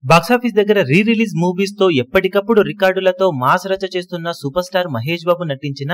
Box office దగ్గర re release movies తో ఎప్పటికప్పుడు రికార్డులతో మాస్ రచ చేస్తున్న సూపర్ స్టార్ మహేష్ బాబు నటించిన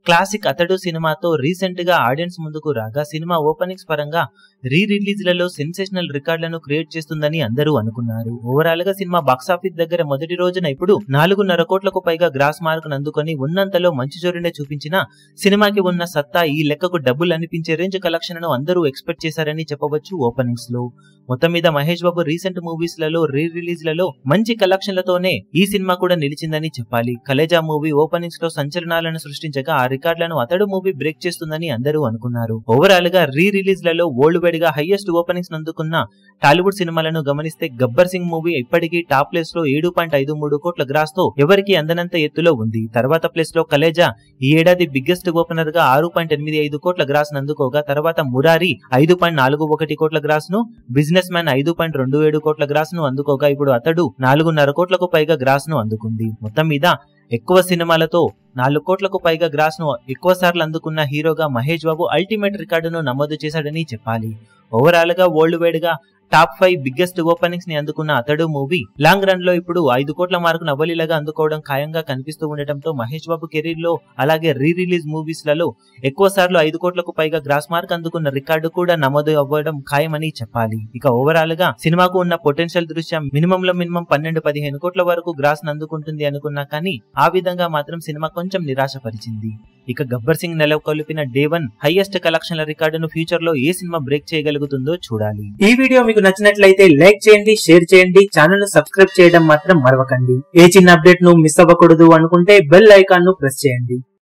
క్లాసిక్ అతడు సినిమాతో రీసెంట్ గా ఆడియన్స్ ముందుకు రాగా సినిమా ఓపెనింగ్స్ పరంగా రీ రిలీజ్లలో సెన్సేషనల్ రికార్డులను క్రియేట్ చేస్తుందని అందరూ అనుకున్నారు. ఓవరాల్ గా సినిమా బాక్సాఫీస్ దగ్గర మొదటి రోజున ఇప్పుడు 4.5 కోట్లకు పైగా గ్రాస్ మార్క్ అందుకొని ఉన్నంతలో మంచి జోరునే చూపించిన సినిమాకి ఉన్న సత్తా ఈ లెక్కకు డబ్బులు అనిపించే రేంజ్ కలెక్షన్ ను అందరూ ఎక్స్పెక్ట్ చేశారని చెప్పవచ్చు. ఓపెనింగ్స్ లో మొత్తం మీద మహేష్ బాబు రీసెంట్ మూవీస్ లలో రీ రిలీజ్ లలో మంచి కలెక్షన్లతోనే ఈ సినిమా కూడా నిలిచిందని చెప్పాలి. కలేజా మూవీ ఓపెనింగ్స్ లో సంచలనాలను సృష్టించగా ఆ రికార్డులను అతడు మూవీ బ్రేక్ చేస్తుందని అందరూ అనుకున్నారు. ఓవరాల్ గా రీ రిలీజ్ లలో వరల్డ్ వైడ్ గా హైయెస్ట్ ఓపెనింగ్స్ అందుకున్న టాలీవుడ్ సినిమాలను గమనిస్తే గబ్బర్ సింగ్ మూవీ ఇప్పటికీ టాప్ ప్లేస్ లో 7.53 కోట్ల గ్రాస్ తో ఎవరికి అందనంత ఎత్తులో ఉంది. తర్వాత ప్లేస్ లో కలేజా ఈ ఏడాది బిగ్గెస్ట్ ఓపెనర్ గా 6.85 కోట్ల గ్రాస్ అందుకోగా తర్వాత మురారి 5.41 కోట్ల గ్రాస్ ను, బిజినెస్ మ్యాన్ 5.27 కోట్ల గ్రాస్ ను అందుకోగా ఇప్పుడు అతడు 4.5 కోట్లకు పైగా గ్రాస్ ను అందుకుంది. మొత్తం మీద ఎక్కువ సినిమాలతో 4 కోట్లకు పైగా గ్రాస్ ను ఎక్కువ సార్లు అందుకున్న హీరోగా మహేష్ బాబు అల్టిమేట్ రికార్డును నమోదు చేశాడని చెప్పాలి. ఓవరాల్ గా వరల్డ్ వైడ్ గా టాప్ 5 బిగ్గెస్ట్ ఓపెనింగ్స్ ని అందుకున్న అతడు మూవీ లాంగ్ రన్ లో ఇప్పుడు 5 కోట్ల మార్కును అవలీలగా అందుకోవడం ఖాయంగా కనిపిస్తూ ఉండటంతో మహేష్ బాబు కెరీర్ లో అలాగే రీ రిలీజ్ మూవీస్ లలో ఎక్కువ సార్లు 5 కోట్లకు పైగా గ్రాస్ మార్క్ అందుకున్న రికార్డు కూడా నమోదు అవ్వడం ఖాయమని చెప్పాలి. ఇక ఓవరాల్ గా సినిమాకు ఉన్న పొటెన్షియల్ దృష్ట్యా మినిమం 12-15 కోట్ల వరకు గ్రాస్ అందుకుంటుంది అనుకున్నా కానీ ఆ విధంగా మాత్రం సినిమా కొంచెం నిరాశపరిచింది. ఇక గబ్బర్ సింగ్ నెలకొల్పిన డే 1 హైయెస్ట్ కలెక్షన్ల రికార్డును ఫ్యూచర్ లో ఏ సినిమా బ్రేక్ చేయగలుగుతుందో చూడాలి. ఈ వీడియో మీకు నచ్చినట్లయితే లైక్ చేయండి, షేర్ చేయండి, ఛానల్ ను సబ్స్క్రైబ్ చేయడం మాత్రం మరవకండి. ఏ చిన్న అప్డేట్ ను మిస్ అవ్వకూడదు అనుకుంటే బెల్ ఐకాన్ ను ప్రెస్ చేయండి.